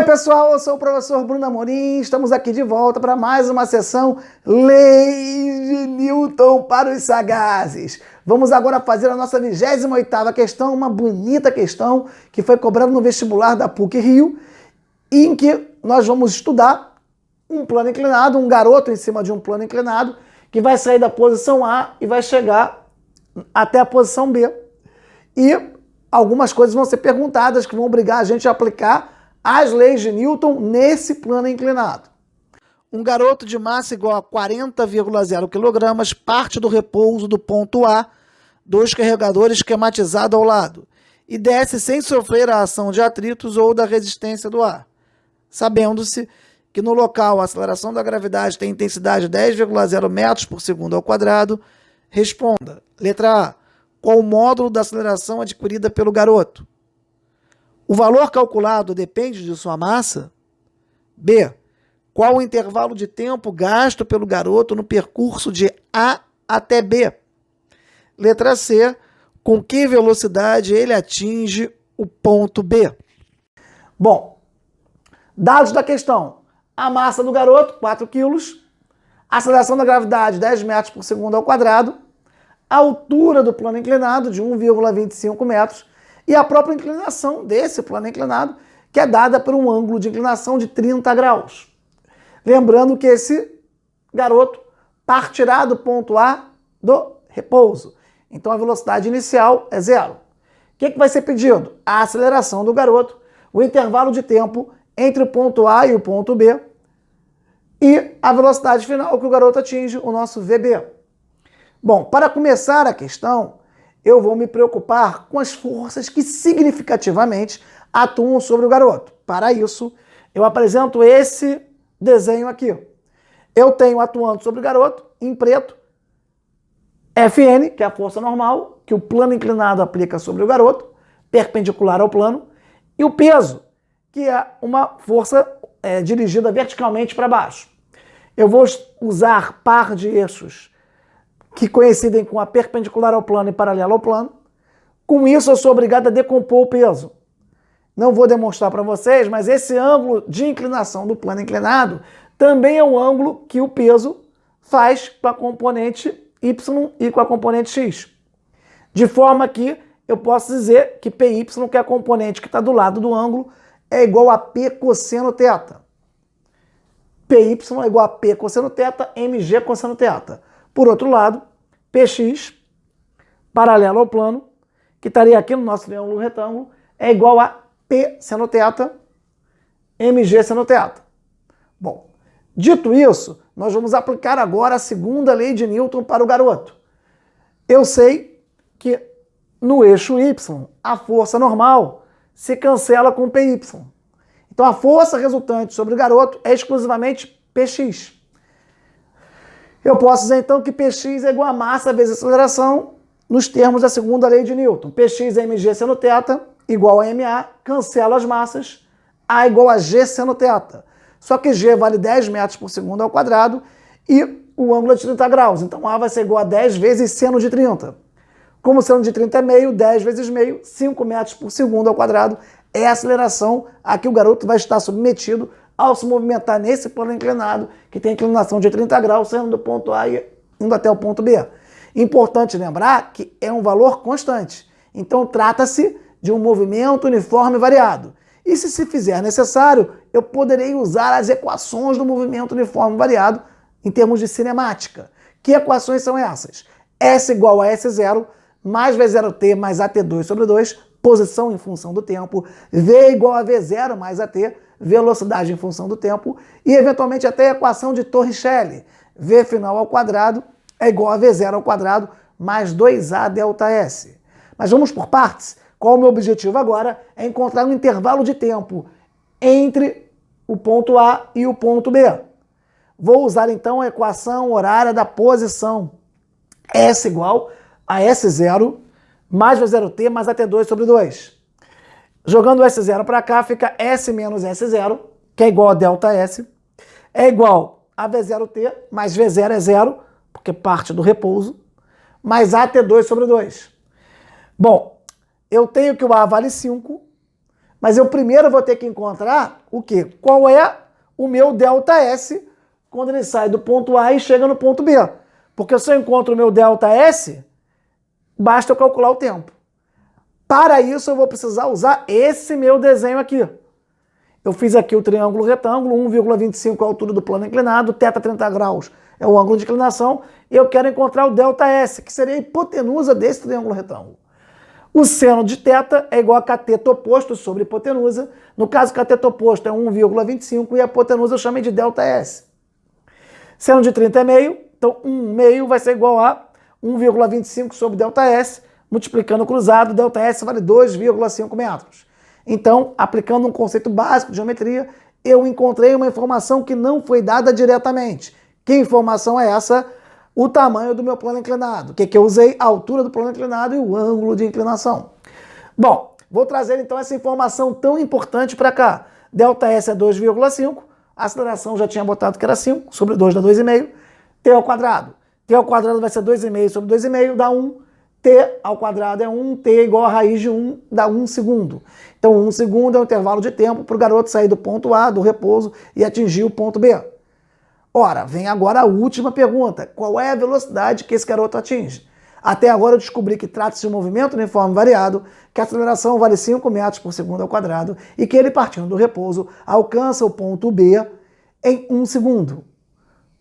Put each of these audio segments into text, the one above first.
pessoal, eu sou o professor Bruno Amorim, estamos aqui de volta para mais uma sessão Leis de Newton para os sagazes. Vamos agora fazer a nossa 28ª questão, uma bonita questão que foi cobrada no vestibular da PUC-Rio, em que nós vamos estudar um plano inclinado, um garoto em cima de um plano inclinado, que vai sair da posição A e vai chegar até a posição B. E algumas coisas vão ser perguntadas que vão obrigar a gente a aplicar as leis de Newton nesse plano inclinado. Um garoto de massa igual a 40,0 kg parte do repouso do ponto A, dois carregadores esquematizado ao lado, e desce sem sofrer a ação de atritos ou da resistência do ar. Sabendo-se que no local a aceleração da gravidade tem intensidade de 10,0 metros por segundo ao quadrado, responda. Letra A. Qual o módulo da aceleração adquirida pelo garoto? O valor calculado depende de sua massa? B. Qual o intervalo de tempo gasto pelo garoto no percurso de A até B? Letra C. Com que velocidade ele atinge o ponto B? Bom, dados da questão. A massa do garoto, 4 kg. A aceleração da gravidade, 10 metros por segundo ao quadrado. A altura do plano inclinado, de 1,25 metros. E a própria inclinação desse plano inclinado, que é dada por um ângulo de inclinação de 30 graus. Lembrando que esse garoto partirá do ponto A do repouso. Então a velocidade inicial é 0. O que vai ser pedido? A aceleração do garoto, o intervalo de tempo entre o ponto A e o ponto B e a velocidade final que o garoto atinge, o nosso VB. Bom, para começar a questão, eu vou me preocupar com as forças que significativamente atuam sobre o garoto. Para isso, eu apresento esse desenho aqui. Eu tenho atuando sobre o garoto, em preto, Fn, que é a força normal, que o plano inclinado aplica sobre o garoto, perpendicular ao plano, e o peso, que é uma força dirigida verticalmente para baixo. Eu vou usar par de eixos que coincidem com a perpendicular ao plano e paralela ao plano. Com isso, eu sou obrigado a decompor o peso. Não vou demonstrar para vocês, mas esse ângulo de inclinação do plano inclinado também é o ângulo que o peso faz com a componente y e com a componente x. De forma que eu posso dizer que PY, que é a componente que está do lado do ângulo, é igual a P cosseno θ. PY é igual a P cosseno θ, mg cosseno θ. Por outro lado, Px, paralelo ao plano, que estaria aqui no nosso triângulo retângulo, é igual a P seno θ, mg seno θ. Bom, dito isso, nós vamos aplicar agora a segunda lei de Newton para o garoto. Eu sei que no eixo y, a força normal se cancela com Py. Então a força resultante sobre o garoto é exclusivamente Px. Eu posso dizer então que Px é igual a massa vezes aceleração nos termos da segunda lei de Newton. Px é mg seno θ igual a ma, cancela as massas, A igual a g seno θ. Só que g vale 10 metros por segundo ao quadrado e o ângulo é de 30 graus. Então A vai ser igual a 10 vezes seno de 30. Como seno de 30 é meio, 10 vezes meio, 5 metros por segundo ao quadrado é a aceleração a que o garoto vai estar submetido ao se movimentar nesse plano inclinado, que tem inclinação de 30 graus, saindo do ponto A e indo até o ponto B. Importante lembrar que é um valor constante. Então trata-se de um movimento uniforme variado. E se fizer necessário, eu poderei usar as equações do movimento uniforme variado em termos de cinemática. Que equações são essas? S igual a S0 mais V0t mais AT2 sobre 2, posição em função do tempo, V igual a V0 mais AT, velocidade em função do tempo, e eventualmente até a equação de Torricelli, V final ao quadrado é igual a V0 ao quadrado mais 2A delta S. Mas vamos por partes. Qual o meu objetivo agora? É encontrar um intervalo de tempo entre o ponto A e o ponto B. Vou usar então a equação horária da posição. S igual a S0 mais V0t mais AT2 sobre 2. Jogando o S0 para cá, fica S menos S0, que é igual a delta S, é igual a V0t mais V0 é 0, porque parte do repouso, mais AT2 sobre 2. Bom, eu tenho que o A vale 5, Mas eu primeiro vou ter que encontrar o quê? Qual é o meu ΔS quando ele sai do ponto A e chega no ponto B. Porque se eu encontro o meu ΔS, basta eu calcular o tempo. Para isso eu vou precisar usar esse meu desenho aqui. Eu fiz aqui o triângulo retângulo, 1,25 é a altura do plano inclinado, θ 30 graus é o ângulo de inclinação, e eu quero encontrar o ΔS, que seria a hipotenusa desse triângulo retângulo. O seno de θ é igual a cateto oposto sobre hipotenusa. No caso, cateto oposto é 1,25 e a hipotenusa eu chamei de ΔS. Seno de 30 é meio, então 1 meio vai ser igual a 1,25 sobre ΔS, multiplicando o cruzado, ΔS vale 2,5 metros. Então, aplicando um conceito básico de geometria, eu encontrei uma informação que não foi dada diretamente. Que informação é essa? O tamanho do meu plano inclinado. O que eu usei? A altura do plano inclinado e o ângulo de inclinação. Bom, vou trazer então essa informação tão importante para cá. ΔS é 2,5, a aceleração já tinha botado que era 5, sobre 2 dá 2,5, t ao quadrado. T ao quadrado vai ser 2,5 sobre 2,5, dá 1. T ao quadrado é 1, T igual a raiz de 1, dá 1 segundo. Então 1 segundo é o intervalo de tempo para o garoto sair do ponto A, do repouso, e atingir o ponto B. Ora, vem agora a última pergunta. Qual é a velocidade que esse garoto atinge? Até agora eu descobri que trata-se de um movimento uniforme variado, que a aceleração vale 5 metros por segundo ao quadrado e que ele, partindo do repouso, alcança o ponto B em 1 segundo.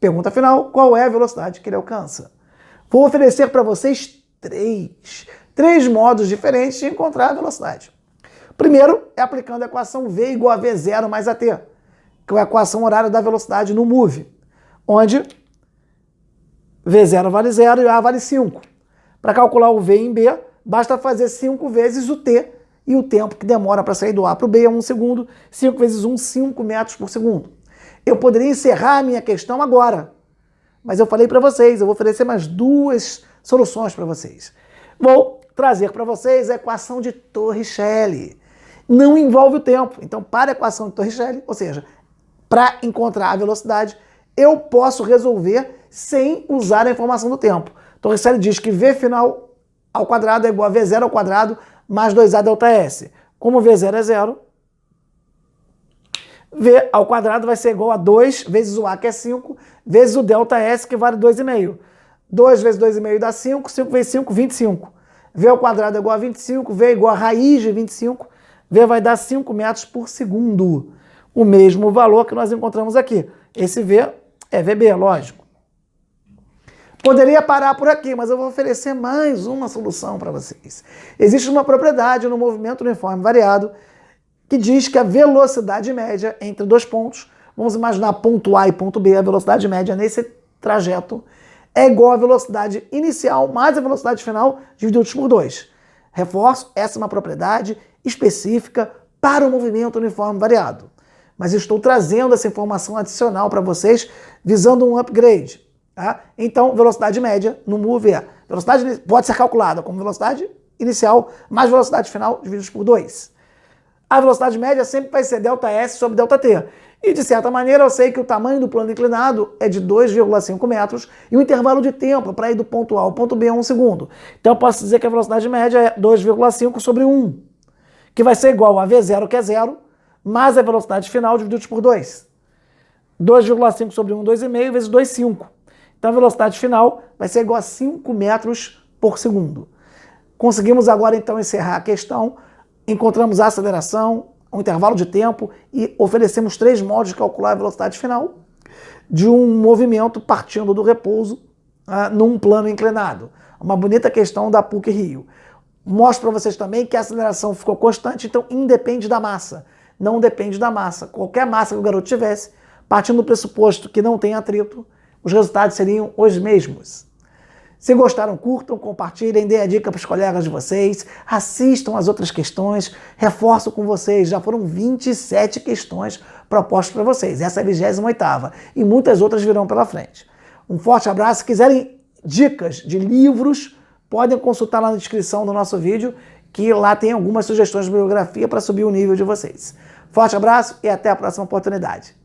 Pergunta final, qual é a velocidade que ele alcança? Vou oferecer para vocês três modos diferentes de encontrar a velocidade. Primeiro é aplicando a equação V igual a V0 mais AT, que é a equação horária da velocidade no MOVE, onde V0 vale 0 e A vale 5. Para calcular o V em B, basta fazer 5 vezes o T, e o tempo que demora para sair do A para o B é 1 segundo, 5 vezes 1, 5 metros por segundo. Eu poderia encerrar a minha questão agora, mas eu falei para vocês, eu vou oferecer mais 2 soluções para vocês. Vou trazer para vocês a equação de Torricelli. Não envolve o tempo. Então, para a equação de Torricelli, ou seja, para encontrar a velocidade, eu posso resolver sem usar a informação do tempo. Torricelli diz que V final ao quadrado é igual a V0 ao quadrado mais 2A ΔS. Como V0 é 0, V ao quadrado vai ser igual a 2 vezes o A, que é 5, vezes o ΔS, que vale 2,5. 2 vezes 2,5 dá 5, 5 vezes 5, 25. V ao quadrado é igual a 25, V é igual a raiz de 25, V vai dar 5 metros por segundo. O mesmo valor que nós encontramos aqui. Esse V é VB, lógico. Poderia parar por aqui, mas eu vou oferecer mais uma solução para vocês. Existe uma propriedade no movimento uniforme variado que diz que a velocidade média entre dois pontos, vamos imaginar ponto A e ponto B, a velocidade média nesse trajeto é igual à velocidade inicial mais a velocidade final divididos por 2. Reforço, essa é uma propriedade específica para o movimento uniforme variado. Mas estou trazendo essa informação adicional para vocês visando um upgrade. Tá? Então, velocidade média no MOVE é velocidade pode ser calculada como velocidade inicial mais velocidade final divididos por 2. A velocidade média sempre vai ser ΔS sobre ΔT. E, de certa maneira, eu sei que o tamanho do plano inclinado é de 2,5 metros e o intervalo de tempo para ir do ponto A ao ponto B é 1 segundo. Então, eu posso dizer que a velocidade média é 2,5 sobre 1, que vai ser igual a V0, que é 0, mais a velocidade final dividido por 2. 2,5 sobre 1, 2,5 vezes 2, 5. Então, a velocidade final vai ser igual a 5 metros por segundo. Conseguimos agora, então, encerrar a questão. Encontramos a aceleração, um intervalo de tempo e oferecemos 3 modos de calcular a velocidade final de um movimento partindo do repouso num plano inclinado. Uma bonita questão da PUC-Rio. Mostro para vocês também que a aceleração ficou constante, então independe da massa. Não depende da massa. Qualquer massa que o garoto tivesse, partindo do pressuposto que não tem atrito, os resultados seriam os mesmos. Se gostaram, curtam, compartilhem, deem a dica para os colegas de vocês, assistam as outras questões, reforço com vocês, já foram 27 questões propostas para vocês, essa é a 28ª e muitas outras virão pela frente. Um forte abraço, se quiserem dicas de livros, podem consultar lá na descrição do nosso vídeo, que lá tem algumas sugestões de bibliografia para subir o nível de vocês. Forte abraço e até a próxima oportunidade.